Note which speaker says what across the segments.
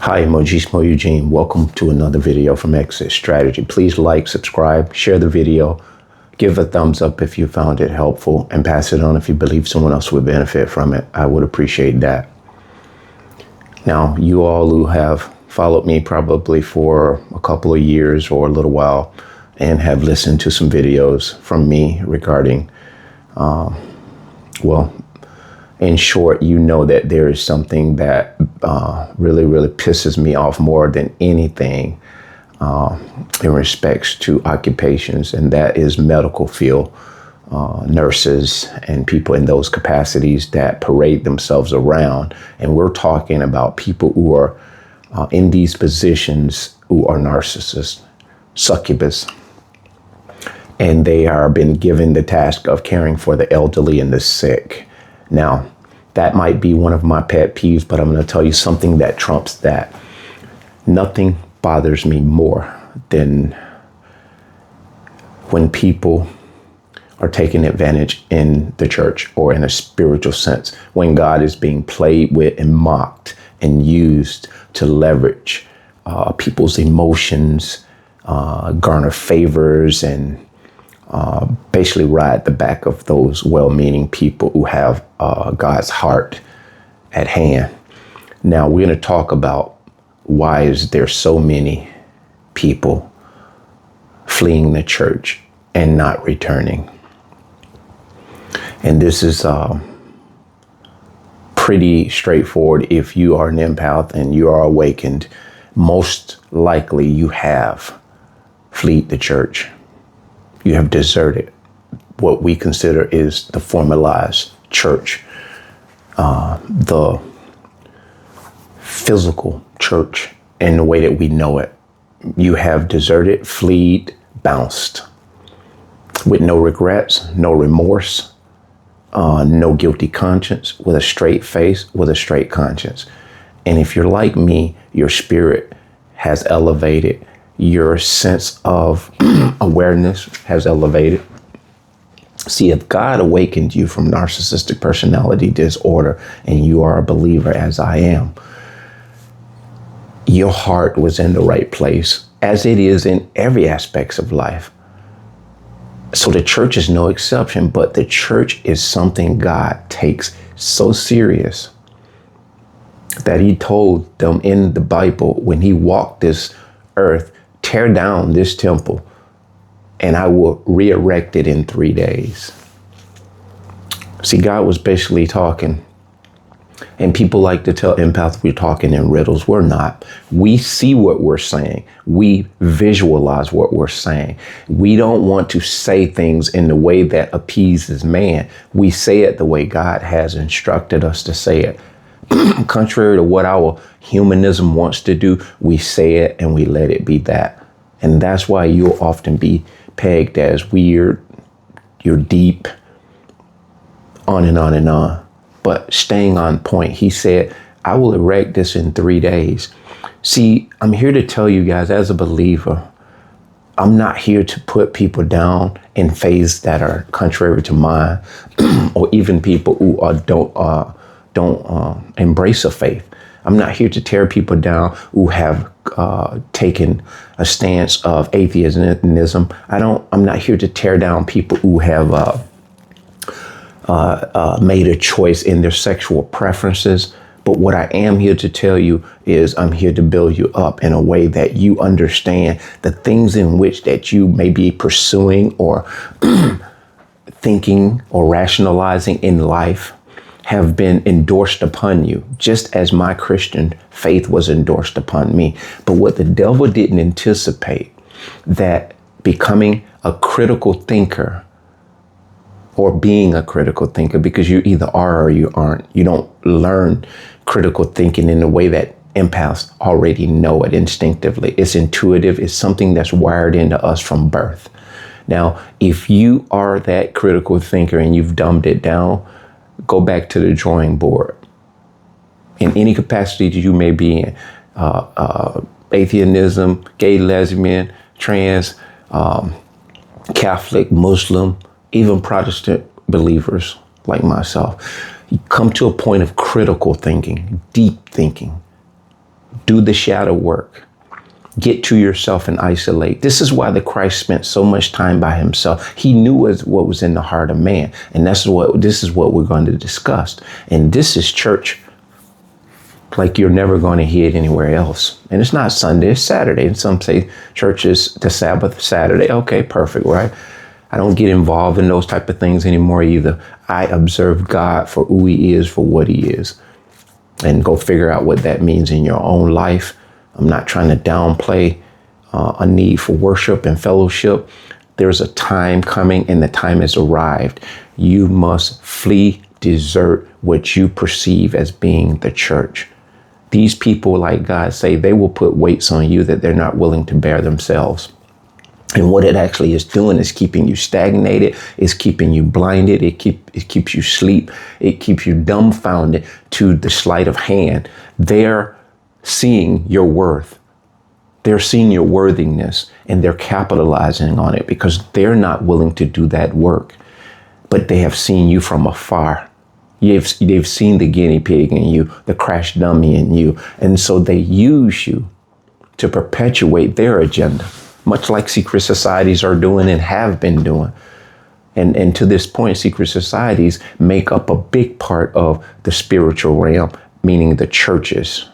Speaker 1: Hi, Mojismo Eugene. Welcome to another video from Exit Strategy. Please like, subscribe, share the video, give a thumbs up if you found it helpful, and pass it on if you believe someone else would benefit from it. I would appreciate that. Now, you all who have followed me probably for a couple of years or a little while and have listened to some videos from me regarding, in short, you know that there is something that really pisses me off more than anything in respects to occupations, and that is medical field nurses and people in those capacities that parade themselves around. And we're talking about people who are in these positions who are narcissists, succubus, and they are been given the task of caring for the elderly and the sick. Now, that might be one of my pet peeves, but I'm going to tell you something that trumps that. Nothing bothers me more than when people are taken advantage in the church or in a spiritual sense, when God is being played with and mocked and used to leverage people's emotions, garner favors, and basically ride the back of those well-meaning people who have God's heart at hand. Now, we're going to talk about why is there so many people fleeing the church and not returning. And this is pretty straightforward. If you are an empath and you are awakened, most likely you have fled the church. You have deserted what we consider is the formalized church, the physical church in the way that we know it. You have deserted, fled, bounced with no regrets, no remorse, no guilty conscience, with a straight face, with a straight conscience. And if you're like me, your spirit has elevated. Your sense of awareness has elevated. See, if God awakened you from narcissistic personality disorder and you are a believer as I am, your heart was in the right place, as it is in every aspect of life. So the church is no exception, but the church is something God takes so serious that he told them in the Bible when he walked this earth, tear down this temple and I will re-erect it in 3 days. See, God was basically talking, and people like to tell empaths we're talking in riddles. We're not. We see what we're saying. We visualize what we're saying. We don't want to say things in the way that appeases man. We say it the way God has instructed us to say it. Contrary to what our humanism wants to do, we say it and we let it be that. And that's why you'll often be pegged as weird, you're deep, on and on and on. But staying on point, he said, I will erect this in 3 days. See, I'm here to tell you guys, as a believer, I'm not here to put people down in faiths that are contrary to mine, or even people who don't embrace a faith. I'm not here to tear people down who have taken a stance of atheism. I'm not here to tear down people who have made a choice in their sexual preferences. But what I am here to tell you is I'm here to build you up in a way that you understand the things in which that you may be pursuing or thinking or rationalizing in life have been endorsed upon you, just as my Christian faith was endorsed upon me. But what the devil didn't anticipate, that becoming a critical thinker or being a critical thinker, because you either are or you aren't. You don't learn critical thinking in the way that empaths already know it instinctively. It's intuitive. It's something that's wired into us from birth. Now, if you are that critical thinker and you've dumbed it down, go back to the drawing board. In any capacity that you may be in, atheism, gay, lesbian, trans, Catholic, Muslim, even Protestant believers like myself, you come to a point of critical thinking, deep thinking, Do the shadow work. Get to yourself and isolate. This is why the Christ spent so much time by himself. He knew what was in the heart of man. And this is what we're going to discuss. And this is church like you're never going to hear it anywhere else. And it's not Sunday, it's Saturday. And some say church is the Sabbath, Saturday. Okay, perfect, right? I don't get involved in those type of things anymore either. I observe God for who he is, for what he is. And go figure out what that means in your own life. I'm not trying to downplay a need for worship and fellowship. There's a time coming and the time has arrived. You must flee, desert what you perceive as being the church. These people, like God say, they will put weights on you that they're not willing to bear themselves. And what it actually is doing is keeping you stagnated. It's keeping you blinded. It keeps you asleep. It keeps you dumbfounded to the sleight of hand. They're seeing your worth. They're seeing your worthiness, and they're capitalizing on it because they're not willing to do that work. But they have seen you from afar. They've seen the guinea pig in you, the crash dummy in you. And so they use you to perpetuate their agenda, much like secret societies are doing and have been doing. And to this point, secret societies make up a big part of the spiritual realm, meaning the churches.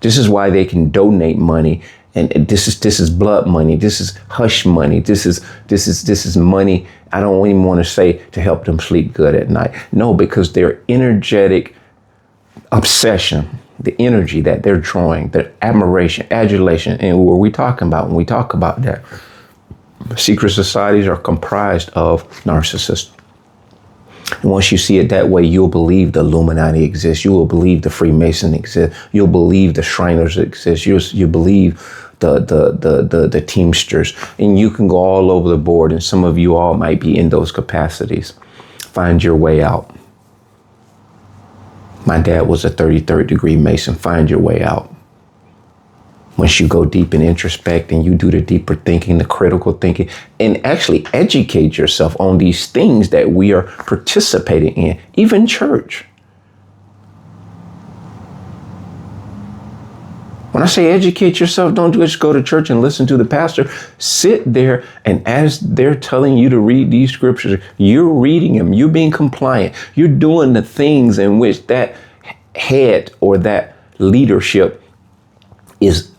Speaker 1: This is why they can donate money. And this is blood money. This is hush money. This is money. I don't even want to say to help them sleep good at night. No, because their energetic obsession, the energy that they're drawing, the admiration, adulation, and what are we talking about when we talk about that? Secret societies are comprised of narcissists. And once you see it that way, you'll believe the Illuminati exists. You will believe the Freemason exists. You'll believe the Shriners exist. You believe the Teamsters. And you can go all over the board. And some of you all might be in those capacities. Find your way out. My dad was a 33rd degree Mason. Find your way out. Once you go deep and introspect and you do the deeper thinking, the critical thinking, and actually educate yourself on these things that we are participating in, even church. When I say educate yourself, don't just go to church and listen to the pastor. Sit there, and as they're telling you to read these scriptures, you're reading them. You're being compliant. You're doing the things in which that head or that leadership is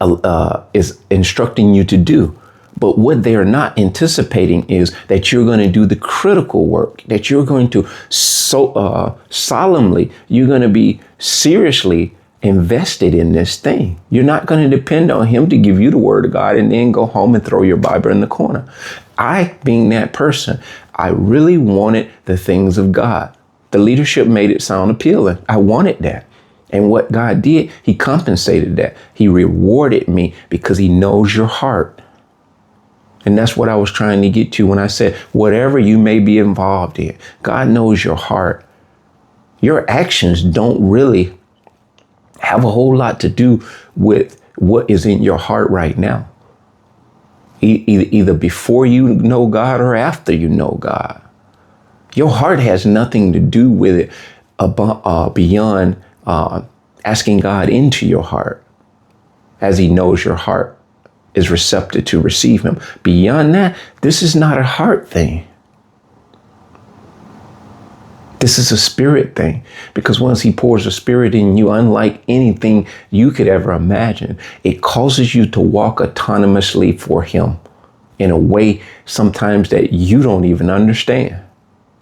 Speaker 1: instructing you to do. But what they are not anticipating is that you're going to do the critical work, that you're going to solemnly, you're going to be seriously invested in this thing. You're not going to depend on him to give you the word of God and then go home and throw your Bible in the corner. I, being that person, I really wanted the things of God. The leadership made it sound appealing. I wanted that. And what God did, he compensated that. He rewarded me because he knows your heart. And that's what I was trying to get to when I said, whatever you may be involved in, God knows your heart. Your actions don't really have a whole lot to do with what is in your heart right now. Either before you know God or after you know God. Your heart has nothing to do with it beyond asking God into your heart, as he knows your heart is receptive to receive him. Beyond that, this is not a heart thing. This is a spirit thing, because once he pours a spirit in you, unlike anything you could ever imagine, it causes you to walk autonomously for him in a way sometimes that you don't even understand.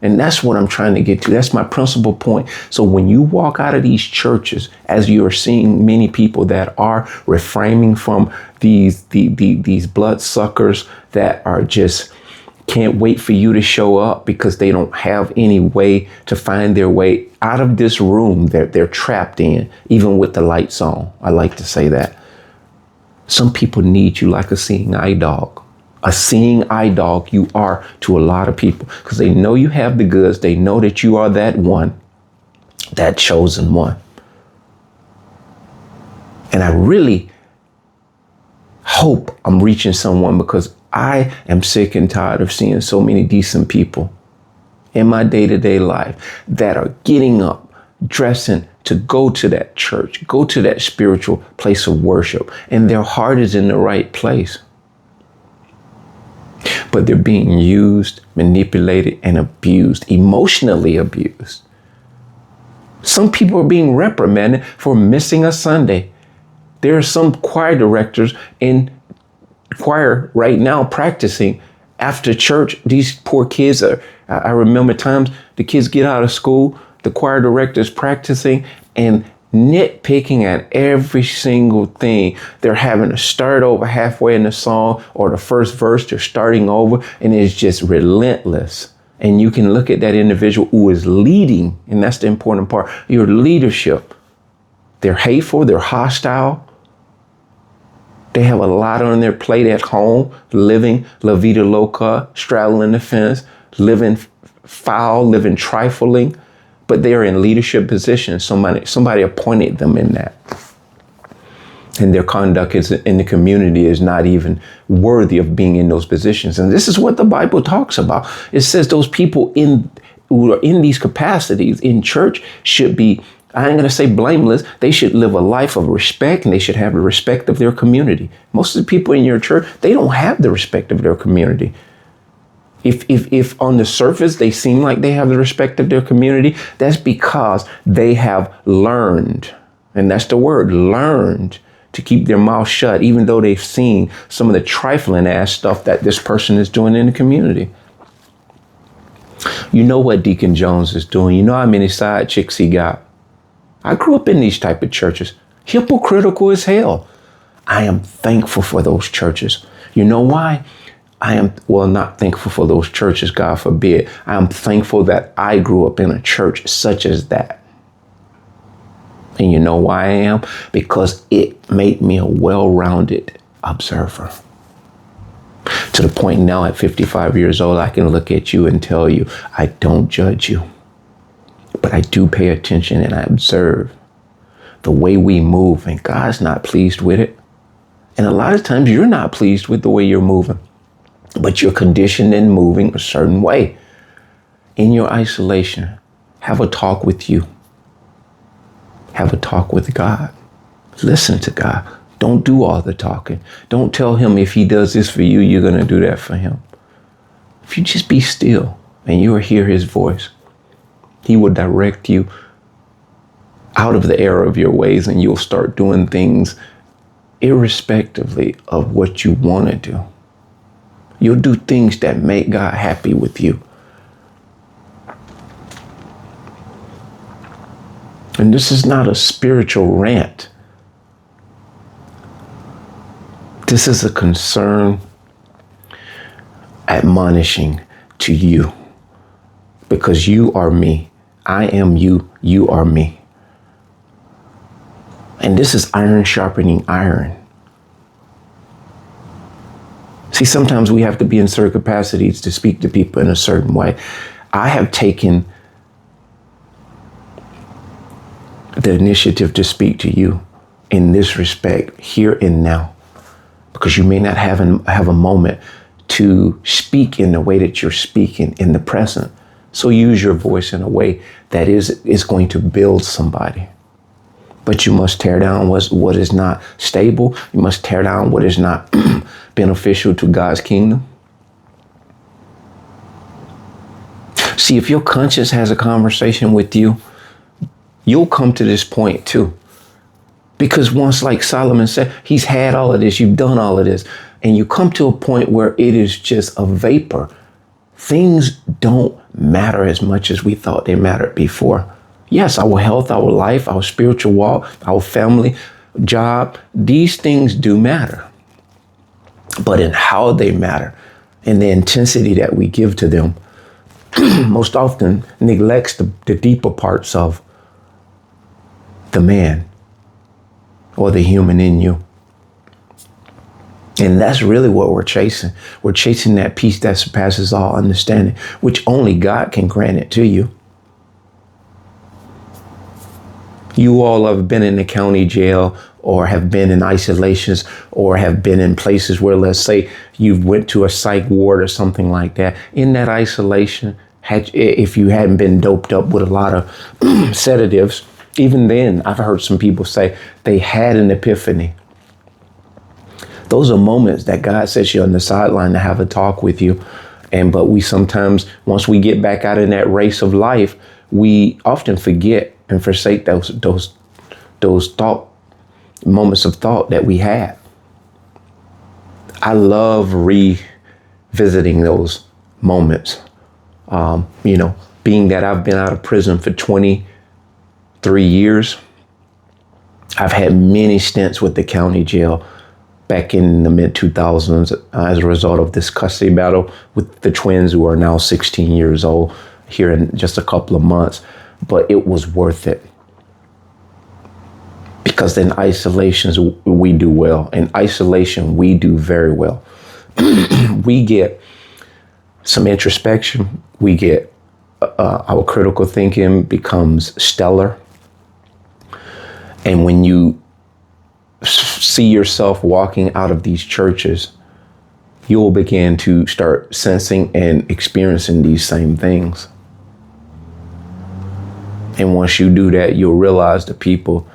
Speaker 1: And that's what I'm trying to get to. That's my principal point. So when you walk out of these churches, as you are seeing many people that are refraining from these bloodsuckers that are just can't wait for you to show up because they don't have any way to find their way out of this room that they're trapped in, even with the lights on. I like to say that. Some people need you like a seeing eye dog. A seeing eye dog you are to a lot of people, because they know you have the goods. They know that you are that one, that chosen one. And I really hope I'm reaching someone, because I am sick and tired of seeing so many decent people in my day-to-day life that are getting up, dressing to go to that church, go to that spiritual place of worship, and their heart is in the right place. But they're being used, manipulated, and abused, emotionally abused. Some people are being reprimanded for missing a Sunday. There are some choir directors in choir right now practicing after church. These poor kids I remember times the kids get out of school, the choir director's practicing and nitpicking at every single thing. They're having to start over halfway in the song or the first verse, they're starting over, and it's just relentless. And you can look at that individual who is leading, and that's the important part, your leadership. They're hateful, they're hostile. They have a lot on their plate at home, living la vida loca, straddling the fence, living foul, living trifling, but they are in leadership positions. Somebody appointed them in that. And their conduct in the community is not even worthy of being in those positions. And this is what the Bible talks about. It says those people who are in these capacities in church should be, I ain't going to say blameless. They should live a life of respect, and they should have the respect of their community. Most of the people in your church, they don't have the respect of their community. If on the surface they seem like they have the respect of their community, that's because they have learned, and that's the word, learned, to keep their mouth shut, even though they've seen some of the trifling ass stuff that this person is doing in the community. You know what Deacon Jones is doing. You know how many side chicks he got. I grew up in these type of churches, hypocritical as hell. I am thankful for those churches. You know why? I am, well, not thankful for those churches, God forbid. I am thankful that I grew up in a church such as that. And you know why I am? Because it made me a well-rounded observer. To the point now at 55 years old, I can look at you and tell you, I don't judge you. But I do pay attention and I observe the way we move, and God's not pleased with it. And a lot of times you're not pleased with the way you're moving, but you're conditioned in moving a certain way. In your isolation, have a talk with you. Have a talk with God. Listen to God. Don't do all the talking. Don't tell him if he does this for you, you're going to do that for him. If you just be still and you will hear his voice, he will direct you out of the error of your ways, and you'll start doing things irrespectively of what you want to do. You'll do things that make God happy with you. And this is not a spiritual rant. This is a concern, admonishing to you, because you are me. I am you. You are me. And this is iron sharpening iron. See, sometimes we have to be in certain capacities to speak to people in a certain way. I have taken the initiative to speak to you in this respect, here and now, because you may not have a moment to speak in the way that you're speaking in the present. So use your voice in a way that is going to build somebody. But you must tear down what is not stable. You must tear down what is not beneficial to God's kingdom. See, if your conscience has a conversation with you, you'll come to this point too. Because once, like Solomon said, he's had all of this, you've done all of this, and you come to a point where it is just a vapor. Things don't matter as much as we thought they mattered before. Yes, our health, our life, our spiritual walk, our family, job, these things do matter. But in how they matter and the intensity that we give to them most often neglects the deeper parts of the man or the human in you. And that's really what we're chasing. We're chasing that peace that surpasses all understanding, which only God can grant it to you. You all have been in the county jail, or have been in isolations, or have been in places where, let's say, you went to a psych ward or something like that. In that isolation, if you hadn't been doped up with a lot of sedatives, Even then, I've heard some people say they had an epiphany. Those are moments that God sets you on the sideline to have a talk with you. But we sometimes, once we get back out in that race of life, we often forget and forsake those moments of thought that we had. I love revisiting those moments. Being that I've been out of prison for 23 years, I've had many stints with the county jail back in the mid 2000s as a result of this custody battle with the twins who are now 16 years old here in just a couple of months. But it was worth it. Because in isolations, we do well. In isolation, we do very well. We get some introspection. We get our critical thinking becomes stellar. And when you see yourself walking out of these churches, you'll begin to start sensing and experiencing these same things. And once you do that, you'll realize the people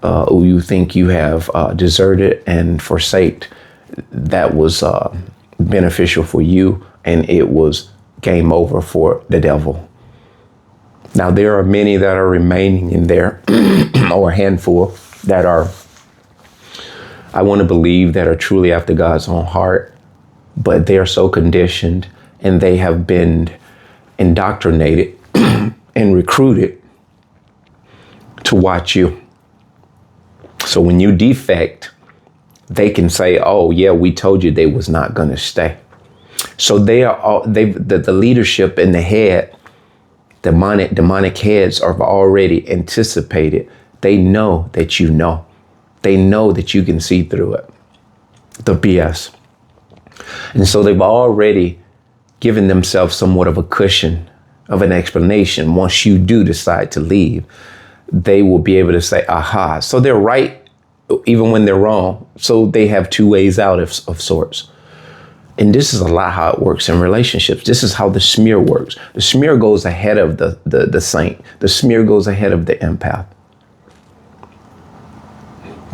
Speaker 1: who you think you have deserted and forsaked, that was beneficial for you, and it was game over for the devil. Now, there are many that are remaining in there, or a handful that are, I want to believe, that are truly after God's own heart, but they are so conditioned and they have been indoctrinated and recruited to watch you. So when you defect, they can say, "Oh yeah, we told you they was not going to stay." So the leadership and the head, demonic heads are already anticipated. They know that you know. They know that you can see through it, the BS. And so they've already given themselves somewhat of a cushion of an explanation. Once you do decide to leave, they will be able to say, aha. So they're right even when they're wrong. So they have two ways out of sorts. And this is a lot how it works in relationships. This is how the smear works. The smear goes ahead of the saint. The smear goes ahead of the empath.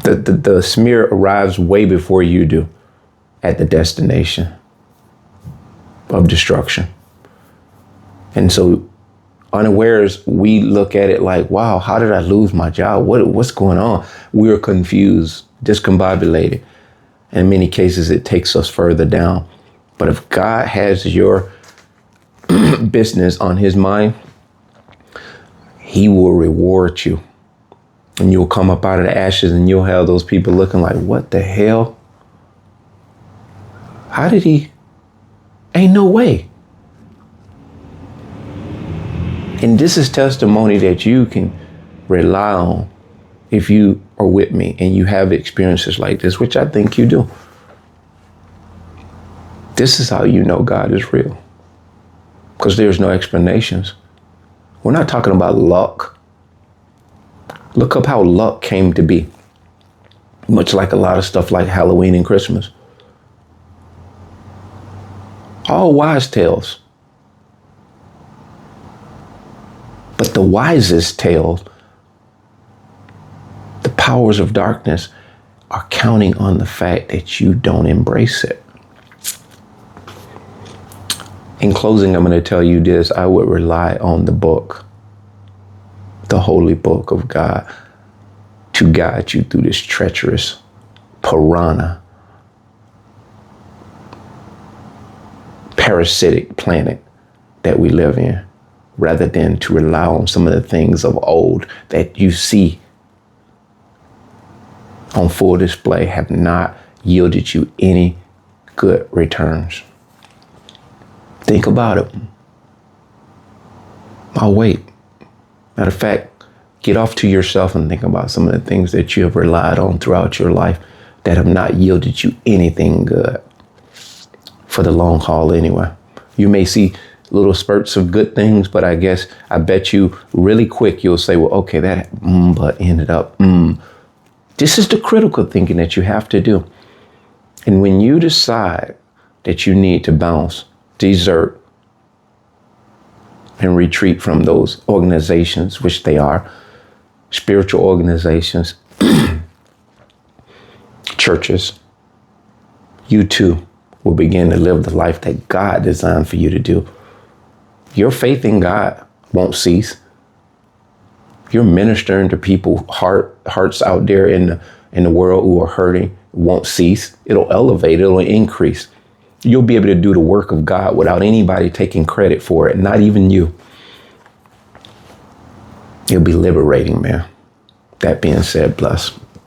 Speaker 1: The smear arrives way before you do at the destination of destruction. And so unawares, we look at it like, wow, how did I lose my job? What's going on? We're confused, discombobulated. In many cases, it takes us further down. But if God has your business on his mind, he will reward you. And you'll come up out of the ashes and you'll have those people looking like, what the hell? How did he? Ain't no way. And this is testimony that you can rely on if you are with me and you have experiences like this, which I think you do. This is how you know God is real. Because there's no explanations. We're not talking about luck. Look up how luck came to be. Much like a lot of stuff like Halloween and Christmas. All wise tales. But the wisest tales, the powers of darkness, are counting on the fact that you don't embrace it. In closing, I'm going to tell you this. I would rely on the book, the holy book of God, to guide you through this treacherous piranha, parasitic planet that we live in, rather than to rely on some of the things of old that you see on full display have not yielded you any good returns. Think about it. I'll wait. Matter of fact, get off to yourself and think about some of the things that you have relied on throughout your life that have not yielded you anything good for the long haul anyway. You may see little spurts of good things, but I bet you really quick you'll say, well, okay, that but ended up. This is the critical thinking that you have to do. And when you decide that you need to bounce, desert, and retreat from those organizations, which they are, spiritual organizations, churches, you too will begin to live the life that God designed for you to do. Your faith in God won't cease. You're ministering to people hearts out there in the world who are hurting won't cease. It'll elevate, it'll increase. You'll be able to do the work of God without anybody taking credit for it, not even you. It'll be liberating, man. That being said, bless.